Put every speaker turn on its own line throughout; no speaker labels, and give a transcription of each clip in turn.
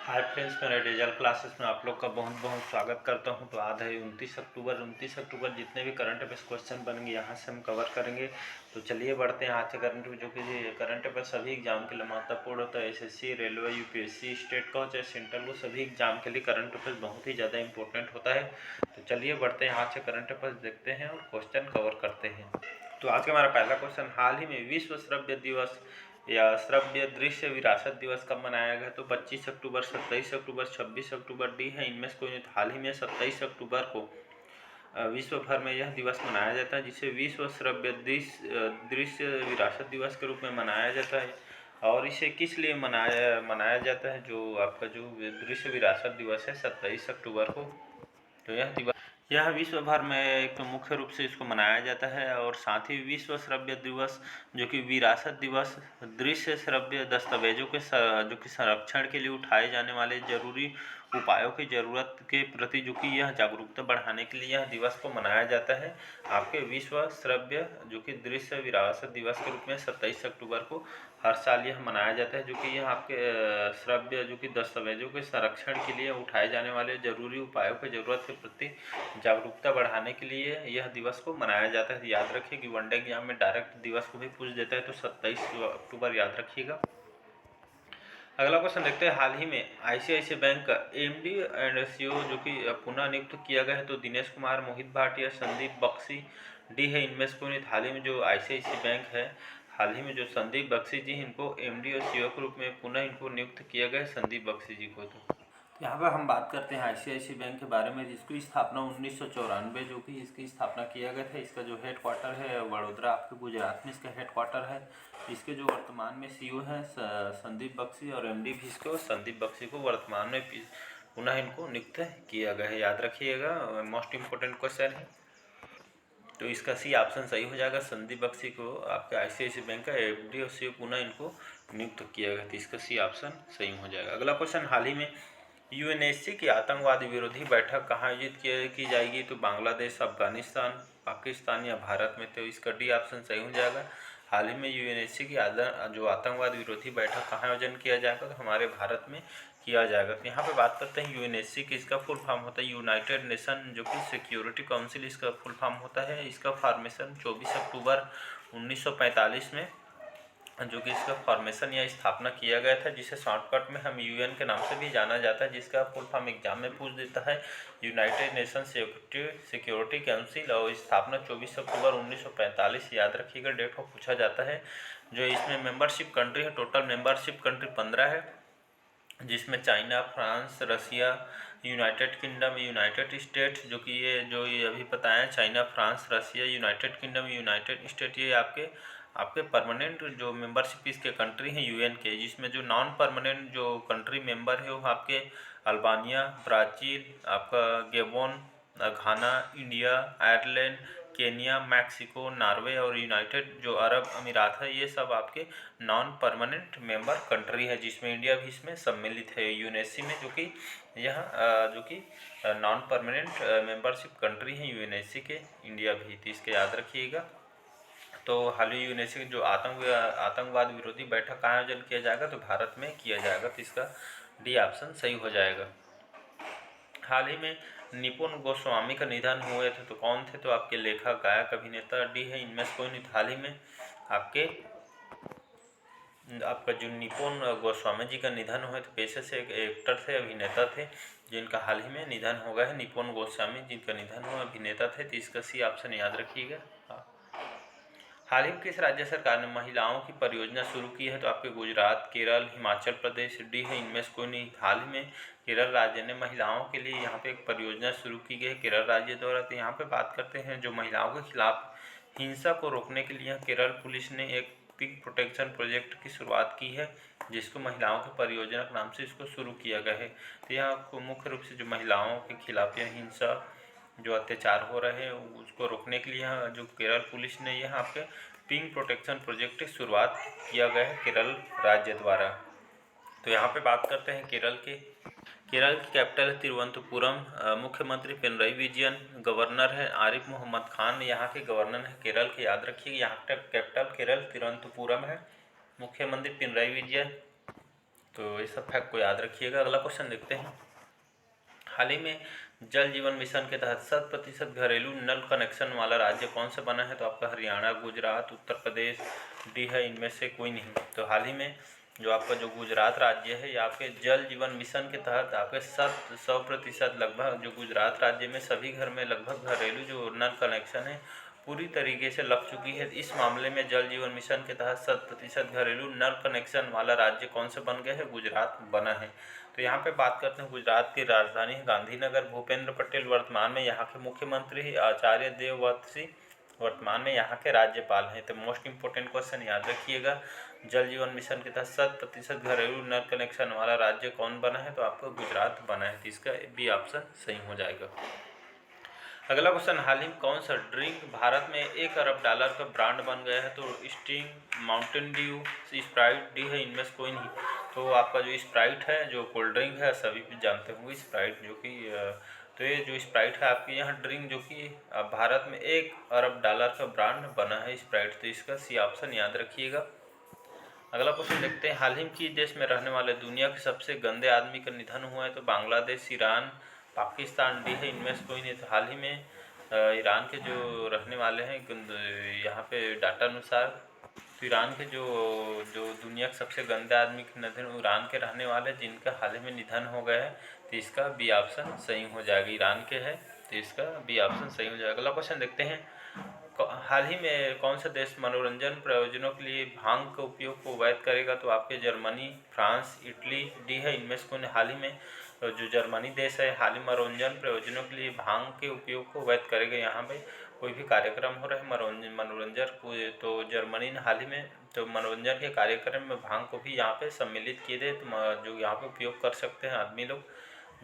Hi friends, मेरे digital classes में आप लोग का बहुत बहुत स्वागत करता हूं। तो आज है 29 अक्टूबर जितने भी करंट अफेयर्स क्वेश्चन बनेंगे यहाँ से हम कवर करेंगे। तो चलिए बढ़ते हैं आज से करंट जो कि करंट अफेयर सभी एग्जाम के लिए महत्वपूर्ण होता है। एसएससी, रेलवे, यूपीएससी, स्टेट का हो चाहे सेंट्रल, वो सभी एग्जाम के लिए करंट अफेयर्स बहुत ही ज़्यादा इंपॉर्टेंट होता है। तो चलिए बढ़ते हैं आज से करंट अफेयर्स देखते हैं और क्वेश्चन कवर करते हैं। तो आज का हमारा पहला क्वेश्चन, हाल ही में विश्व श्रव्य दिवस या श्रव्य दृश्य विरासत दिवस कब मनाया गया? तो 25 अक्टूबर, 27 अक्टूबर, 26 अक्टूबर डी है इनमें से कोई। हाल ही में 27 अक्टूबर को विश्व भर में यह दिवस मनाया जाता है, जिसे विश्व श्रव्य दृश्य विरासत दिवस के रूप में मनाया जाता है। और इसे किस लिए मनाया जाता है? जो आपका जो दृश्य विरासत दिवस है 27 अक्टूबर को, तो यह विश्व भर में एक तो मुख्य रूप से इसको मनाया जाता है। और साथ ही विश्व श्रव्य दिवस जो कि विरासत दिवस दृश्य श्रव्य दस्तावेजों के जो कि संरक्षण के लिए उठाए जाने वाले जरूरी उपायों की जरूरत के प्रति जो कि यह जागरूकता बढ़ाने के लिए यह दिवस को मनाया जाता है। आपके विश्व श्रव्य जो कि दृश्य विरासत दिवस के रूप में 27 अक्टूबर को हर साल यह मनाया जाता है, जो कि यह आपके श्रव्य जो कि दस्तावेजों के संरक्षण के लिए उठाए जाने वाले जरूरी उपायों की जरूरत के प्रति जागरूकता बढ़ाने के लिए यह दिवस को मनाया जाता है। याद रखिए कि वनडे एग्जाम में डायरेक्ट दिवस को भी पूछ देता है, तो 27 अक्टूबर याद रखिएगा। अगला क्वेश्चन देखते हैं, हाल ही में आईसीआईसीआई बैंक का एमडी एंड सीईओ जो कि पुनः नियुक्त किया गया है, तो दिनेश कुमार, मोहित भाटिया, संदीप बख्शी डी है इनमें से कोई। हाल ही में जो आईसीआईसीआई बैंक है, हाल ही में जो संदीप बख्शी जी इनको एमडी और सीईओ के रूप में पुनः इनको नियुक्त किया गया है, संदीप बख्शी जी को। तो यहाँ पर हम बात करते हैं आईसीआईसीआई बैंक के बारे में, जिसकी स्थापना 1994 जो कि इसकी स्थापना किया गया था। इसका जो हेड क्वार्टर है वडोदरा आपके गुजरात में इसका हेड क्वार्टर है। इसके जो वर्तमान में सीईओ हैं संदीप बख्शी, और एमडी भी इसको संदीप बख्शी को वर्तमान में पुनः इनको नियुक्त किया गया है। याद रखिएगा, मोस्ट इम्पोर्टेंट क्वेश्चन है। तो इसका सी ऑप्शन सही हो जाएगा। संदीप बख्शी को आपके आईसीआईसीआई बैंक का एमडी और सीईओ पुनः इनको नियुक्त किया गया, तो इसका सी ऑप्शन सही हो जाएगा। अगला क्वेश्चन, हाल ही में यूएनएससी की आतंकवाद विरोधी बैठक कहाँ आयोजित की जाएगी? तो बांग्लादेश, अफगानिस्तान, पाकिस्तान या भारत में? तो इसका डी ऑप्शन सही हो जाएगा। हाल ही में यूएनएससी की जो आतंकवाद विरोधी बैठक कहाँ आयोजन किया जाएगा? तो हमारे भारत में किया जाएगा। तो यहाँ पे बात करते हैं यूएनएससी की, इसका फुल फॉर्म होता है यूनाइटेड नेशन जो कि सिक्योरिटी काउंसिल, इसका फुल फॉर्म होता है। इसका फॉर्मेशन 24 अक्टूबर 1945 में जो कि इसका फॉर्मेशन या स्थापना किया गया था, जिसे शॉर्टकट में हम यूएन के नाम से भी जाना जाता है, जिसका फुल फॉर्म एग्जाम में पूछ देता है यूनाइटेड नेशन सिक्योरिटी काउंसिल। और स्थापना 24 अक्टूबर 1945 याद रखिएगा, डेट को पूछा जाता है। जो इसमें मेंबरशिप कंट्री है, टोटल मेंबरशिप कंट्री 15 है, जिसमें चाइना, फ्रांस, रसिया, यूनाइटेड किंगडम, यूनाइटेड स्टेट जो कि ये अभी बताया, चाइना, फ्रांस, रसिया, यूनाइटेड किंगडम, यूनाइटेड स्टेट, ये आपके परमानेंट जो मेंबरशिप इसके कंट्री हैं यूएन के। जिसमें जो नॉन परमानेंट जो कंट्री मेंबर है वो आपके अल्बानिया, ब्राज़ील, आपका Gabon, Ghana, India, Ireland, Kenya, Mexico, Norway और यूनाइटेड जो अरब अमीरात है, ये सब आपके नॉन परमानेंट मेंबर कंट्री है, जिसमें इंडिया भी इसमें सम्मिलित है यूएनएससी में, जो कि यह जो कि नॉन परमानेंट मेंबरशिप कंट्री है यूएनएससी के, इंडिया भी। तो इसके याद रखिएगा। तो हाल ही यूएनएससी की जो आतंकवाद विरोधी बैठक का आयोजन किया जाएगा, तो भारत में किया जाएगा, तो इसका डी ऑप्शन सही हो जाएगा। हाल ही में निपुण गोस्वामी का निधन हुए थे, तो कौन थे? तो आपके लेखक, गायक, अभिनेता डी है इनमें से कोई नहीं। हाल ही में आपका जो निपुण गोस्वामी जी का निधन हुए थे, पेशे से एक एक्टर थे, अभिनेता थे, जिनका हाल ही में निधन हो गया है। निपुण गोस्वामी जिनका निधन हुआ, अभिनेता थे, तो इसका सी ऑप्शन याद रखिएगा। हाल ही में किस राज्य सरकार ने महिलाओं की परियोजना शुरू की है? तो आपके गुजरात, केरल, हिमाचल प्रदेश डी है इनमें से कोई नहीं। हाल ही में केरल राज्य ने महिलाओं के लिए यहाँ पे एक परियोजना शुरू की गई है केरल राज्य द्वारा। तो यहाँ पे बात करते हैं जो महिलाओं के खिलाफ हिंसा को रोकने के लिए केरल पुलिस ने एक पिंक प्रोटेक्शन प्रोजेक्ट की शुरुआत की है, जिसको महिलाओं की परियोजना के नाम से इसको शुरू किया गया है। तो यहाँ मुख्य रूप से जो महिलाओं के खिलाफ यह हिंसा जो अत्याचार हो रहे हैं उसको रोकने के लिए यहाँ जो केरल पुलिस ने यहाँ पे पिंक प्रोटेक्शन प्रोजेक्ट की शुरुआत किया गया है केरल राज्य द्वारा। तो यहाँ पे बात करते हैं केरल की कैपिटल है तिरुवनंतपुरम, मुख्यमंत्री पिनरई विजयन, गवर्नर है आरिफ मोहम्मद खान, यहाँ के गवर्नर है केरल के। याद रखिए यहाँ का कैपिटल केरल तिरुवनंतपुरम है, मुख्यमंत्री पिनरई विजयन। तो ये सब फैक्ट को याद रखिएगा। अगला क्वेश्चन देखते हैं। हाल ही में जल जीवन मिशन के तहत 100% घरेलू नल कनेक्शन वाला राज्य कौन सा बना है? तो आपका हरियाणा, गुजरात, उत्तर प्रदेश, डी है इनमें से कोई नहीं। तो हाल ही में जो आपका जो गुजरात राज्य है, या आपके जल जीवन मिशन के तहत आपके 100% लगभग जो गुजरात राज्य में सभी घर में लगभग घरेलू जो नल कनेक्शन है पूरी तरीके से लग चुकी है। इस मामले में जल जीवन मिशन के तहत 100% घरेलू नल कनेक्शन वाला राज्य कौन सा बन गया है? गुजरात बना है। तो यहाँ पे बात करते हैं गुजरात की राजधानी है गांधीनगर। भूपेंद्र पटेल वर्तमान में यहाँ के मुख्यमंत्री है। आचार्य देवव्रत सिंह वर्तमान में यहाँ के राज्यपाल हैं। तो मोस्ट इंपोर्टेंट क्वेश्चन याद रखिएगा, जल जीवन मिशन के तहत 100% घरेलू नल कनेक्शन वाला राज्य कौन बना है? तो आपको गुजरात बना है। तो इसका बी ऑप्शन सही हो जाएगा। अगला क्वेश्चन, हाल ही में कौन सा ड्रिंक भारत में $1 अरब का ब्रांड बन गया है? तो sting, Mountain Dew, Sprite, D है इनमें से कोई नहीं। तो आपका जो स्प्राइट है जो कोल्ड ड्रिंक है सभी भी जानते होंगे स्प्राइट, जो कि तो ये जो स्प्राइट है आपके यहाँ ड्रिंक जो कि भारत में $1 अरब का ब्रांड बना है स्प्राइट। तो इसका सी ऑप्शन याद रखिएगा। अगला क्वेश्चन देखते हैं, हाल ही में किस देश में रहने वाले दुनिया के सबसे गंदे आदमी का निधन हुआ है? तो बांग्लादेश, ईरान, पाकिस्तान, डी है इनमें से कोई नहीं। तो हाल ही में ईरान के जो रहने वाले हैं यहाँ पे डाटा अनुसार, तो ईरान के जो जो दुनिया के सबसे गंदे आदमी के निधन ईरान के रहने वाले जिनका हाल ही में निधन हो गया है। तो इसका बी ऑप्शन सही हो जाएगा। ईरान के है तो इसका बी ऑप्शन सही हो जाएगा। अगला क्वेश्चन देखते हैं, हाल ही में कौन सा देश मनोरंजन प्रयोजनों के लिए भांग के उपयोग को वैध करेगा? तो आपके जर्मनी, फ्रांस, इटली, डी है इनमें से कौन? हाल ही में जो जर्मनी देश है हाल ही मनोरंजन प्रयोजनों के लिए भांग के उपयोग को वैध करेगा। यहाँ पे कोई भी कार्यक्रम हो रहा है मनोरंजन को, तो जर्मनी ने हाल ही में तो मनोरंजन के कार्यक्रम में भांग को भी यहाँ पे सम्मिलित किए थे, तो जो यहाँ पे उपयोग कर सकते हैं आदमी लोग,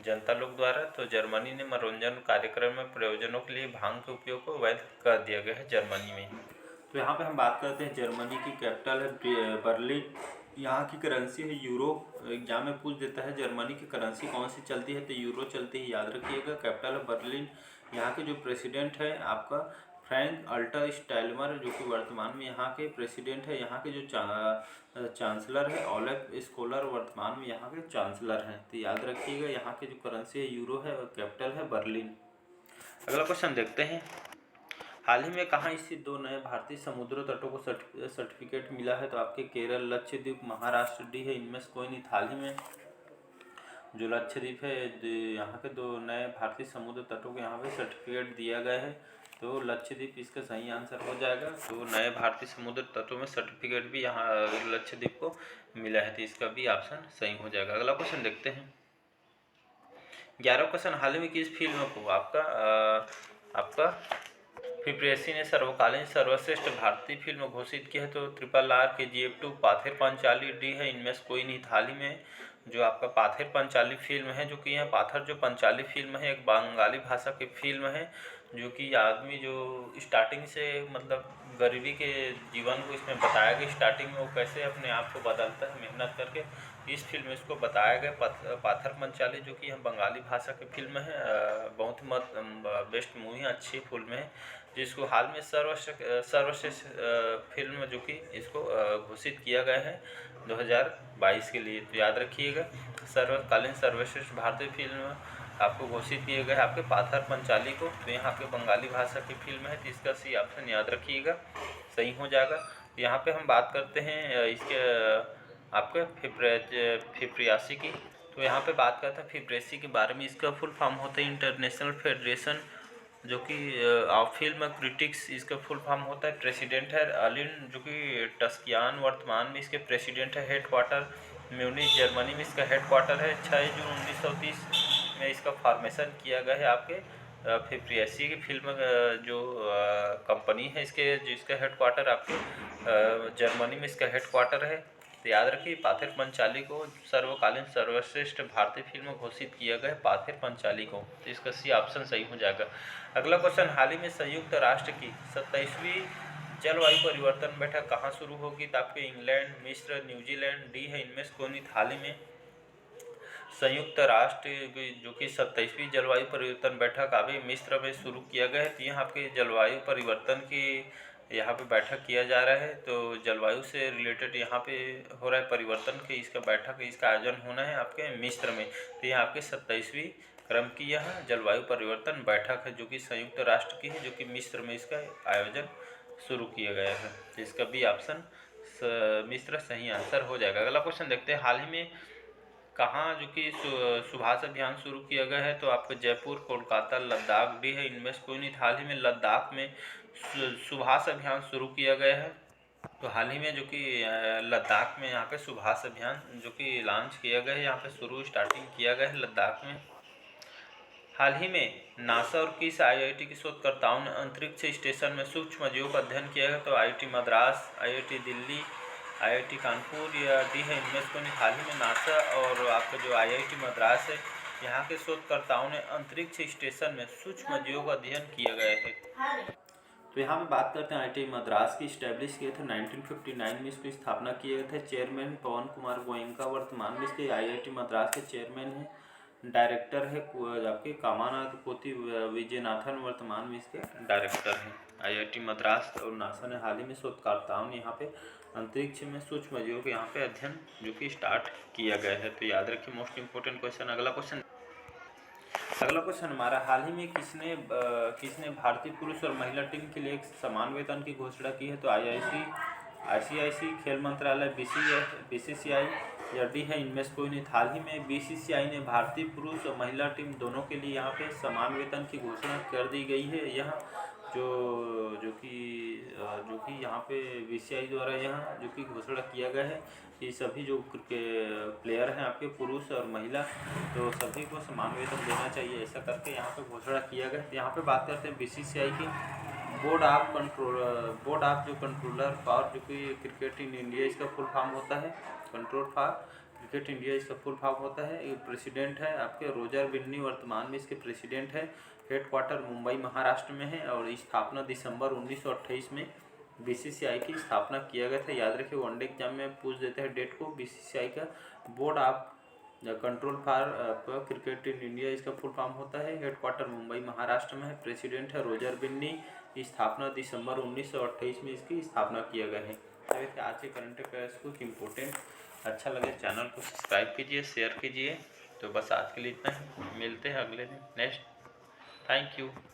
जनता लोग द्वारा। तो जर्मनी ने मनोरंजन कार्यक्रम में प्रयोजनों के लिए भांग के उपयोग को वैध कर दिया गया है जर्मनी में। तो यहाँ पे हम बात करते हैं जर्मनी की कैपिटल है बर्लिन, यहाँ की करेंसी है यूरो। एग्जाम में पूछ देता है जर्मनी की करेंसी कौन सी चलती है? तो यूरो चलती है, याद रखिएगा। कैपिटल है बर्लिन। यहाँ के जो प्रेसिडेंट है आपका फ्रैंक अल्टर स्टाइलमर, जो कि वर्तमान में यहाँ के प्रेसिडेंट है। यहाँ के जो चांसलर है ओलेफ स्कोलर, वर्तमान में यहाँ के चांसलर हैं। तो याद रखिएगा यहाँ की जो करेंसी है यूरो है और कैपिटल है बर्लिन। अगला क्वेश्चन देखते हैं, हाल ही में कहाँ स्थित 2 नए भारतीय समुद्र तटों को सर्टिफिकेट मिला है? तो आपके केरल, लक्षद्वीप, महाराष्ट्र, डी है इनमें से कोई नहीं। हाल ही में जो लक्षद्वीप है यहाँ के 2 नए भारतीय समुद्र तटों को यहाँ पे सर्टिफिकेट दिया गया है। तो लक्षद्वीप इसका सही आंसर हो जाएगा। तो नए भारतीय समुद्र तटों में सर्टिफिकेट भी यहाँ लक्षद्वीप को मिला है। तो इसका भी ऑप्शन सही हो जाएगा। अगला क्वेश्चन देखते हैं, 11वां क्वेश्चन, हाल ही में किस फिल्म को आपका फिप्रेसी ने सर्वकालीन सर्वश्रेष्ठ भारतीय फिल्म घोषित की है? तो RRR, KGF 2, Pather Panchali, D है इनमें से कोई नहीं। हाल ही में जो आपका पाथेर पंचाली फिल्म है, जो कि यह पाथर जो पंचाली फिल्म है एक बंगाली भाषा की फिल्म है, जो कि आदमी जो स्टार्टिंग से मतलब गरीबी के जीवन को इसमें बताया गया, स्टार्टिंग में वो कैसे अपने आप को बदलता है मेहनत करके, इस फिल्म में इसको बताया गया। पाथर पंचाली जो कि यह बंगाली भाषा की फिल्म है, बहुत ही बेस्ट मूवी है, अच्छी फिल्म है, जिसको हाल में सर्वश्रेष्ठ फिल्म जो कि इसको घोषित किया गया है 2022 के लिए। तो याद रखिएगा सर्वकालीन सर्वश्रेष्ठ भारतीय फिल्म आपको घोषित किए गए आपके पाथर पंचाली को। तो यहाँ पे बंगाली भाषा की फिल्म है, तो इसका सी ऑप्शन याद रखिएगा, सही हो जाएगा। यहाँ पे हम बात करते हैं इसके आपके फिप्रियासी की। तो यहाँ पे बात करते हैं फिप्रेसी के बारे में। इसका फुल फॉर्म होता है इंटरनेशनल फेडरेशन जो कि ऑफ फिल्म क्रिटिक्स, इसका फुल फॉर्म होता है। प्रेसिडेंट है अलिन जो कि टस्कियान, वर्तमान में इसके प्रेसिडेंट है। हेडक्वार्टर म्यूनिच जर्मनी में इसका हेडक्वार्टर है। 6 जून 1930 में इसका फॉर्मेशन किया गया है आपके फिप्रियासी की फिल्म जो कंपनी है इसके, जिसका हेडक्वार्टर आपके जर्मनी में इसका हेडक्वार्टर है। तो याद रखिए पाथेर पंचाली को सर्वकालीन सर्वश्रेष्ठ भारतीय फिल्म घोषित किया गया पाथेर पंचाली को। तो इसका सी ऑप्शन सही हो जाएगा। अगला क्वेश्चन, हाल ही में संयुक्त राष्ट्र की 27वीं जलवायु परिवर्तन बैठक कहाँ शुरू होगी? तो आपके इंग्लैंड, मिस्र, न्यूजीलैंड, डी है इनमें से कौन? हाल ही में संयुक्त राष्ट्र जो कि 27वीं जलवायु परिवर्तन बैठक अभी मिस्र में शुरू किया गया है। तो यहाँ आपके जलवायु परिवर्तन की यहाँ पे बैठक किया जा रहा है। तो जलवायु से रिलेटेड यहाँ पे हो रहा है परिवर्तन की इसका बैठक, इसका आयोजन होना है आपके मिस्र में। तो ये आपके 27वीं क्रम की यह जलवायु परिवर्तन बैठक है, जो कि संयुक्त राष्ट्र की है, जो कि मिस्र में इसका आयोजन शुरू किया गया है। तो इसका भी ऑप्शन मिस्र सही आंसर हो जाएगा। अगला क्वेश्चन देखते हैं, हाल ही में कहाँ जो कि सुभाष अभियान शुरू किया गया है? तो आपको जयपुर, कोलकाता, लद्दाख डी है, इनमें से कोई नहीं। हाल ही में लद्दाख में सुभाष अभियान शुरू किया गया है। तो हाल ही में जो कि लद्दाख में यहाँ पे सुभाष अभियान जो कि लॉन्च किया गया है, यहाँ पे शुरू स्टार्टिंग किया गया है लद्दाख में। हाल ही में नासा और किस आईआईटी के शोधकर्ताओं ने अंतरिक्ष स्टेशन में सूक्ष्म जीवों का अध्ययन किया है? तो IIT Madras, IIT Delhi, IIT Kanpur या डी है, इनमें से कोई नहीं। हाल ही में नासा और आपका जो आईआईटी मद्रास है, यहाँ के शोधकर्ताओं ने अंतरिक्ष स्टेशन में सूक्ष्म जीवों का अध्ययन किया गया है। तो यहाँ पे बात करते हैं आईआईटी मद्रास की स्टैब्लिश किए थे 1959 में, इसकी स्थापना किए गए थे। चेयरमैन पवन कुमार गोयनका वर्तमान में इसके आईआईटी मद्रास के चेयरमैन हैं। डायरेक्टर है आपके कामानाथ कोती विजयनाथन वर्तमान में इसके डायरेक्टर हैं। आईआईटी मद्रास और नासा ने हाल ही में शोधकर्ताओं ने यहाँ पे अंतरिक्ष में सूक्ष्म जीवों के यहाँ पे अध्ययन जो कि स्टार्ट किया गया है। तो याद रखिए मोस्ट इंपोर्टेंट क्वेश्चन। अगला क्वेश्चन हमारा, हाल ही में किसने भारतीय पुरुष और महिला टीम के लिए एक समान वेतन की घोषणा की है? तो आईसीआईसी, खेल मंत्रालय, बीसीसीआई या डी है, इनमें से कोई नहीं। हाल ही में बीसीसीआई ने भारतीय पुरुष और महिला टीम दोनों के लिए यहाँ पे समान वेतन की घोषणा कर दी गई है। यह जो कि यहाँ पे बीसीसीआई द्वारा यहाँ जो कि घोषणा किया गया है कि सभी जो प्लेयर हैं आपके पुरुष और महिला, तो सभी को समान वेतन देना चाहिए, ऐसा करके यहाँ पे घोषणा किया गया। यहाँ पे बात करते हैं बीसीसीआई की। बोर्ड ऑफ जो कंट्रोलर फॉर जो कि क्रिकेट इन इंडिया इसका फुल फॉर्म होता है। कंट्रोल फॉर क्रिकेट इंडिया इसका फुल फॉर्म होता है। ये प्रेसिडेंट है आपके रोजर बिन्नी वर्तमान में इसके प्रेसिडेंट है। हेडक्वार्टर मुंबई महाराष्ट्र में है और स्थापना दिसंबर 1928 में बीसीसीआई की स्थापना किया गया था। याद रखिए वनडे एग्जाम में पूछ देते हैं डेट को। बीसीसीआई का board of control for cricket in India इसका फुल फॉर्म होता है। हेडक्वार्टर मुंबई महाराष्ट्र में है। प्रेसिडेंट है रोजर बिन्नी। स्थापना दिसंबर 1928 में इसकी स्थापना किया गया है। तो आज के करंट अफेयर्स को इम्पोर्टेंट अच्छा लगे चैनल को सब्सक्राइब कीजिए, शेयर कीजिए। तो बस आज के लिए इतना ही, मिलते हैं अगले दिन नेक्स्ट। Thank you.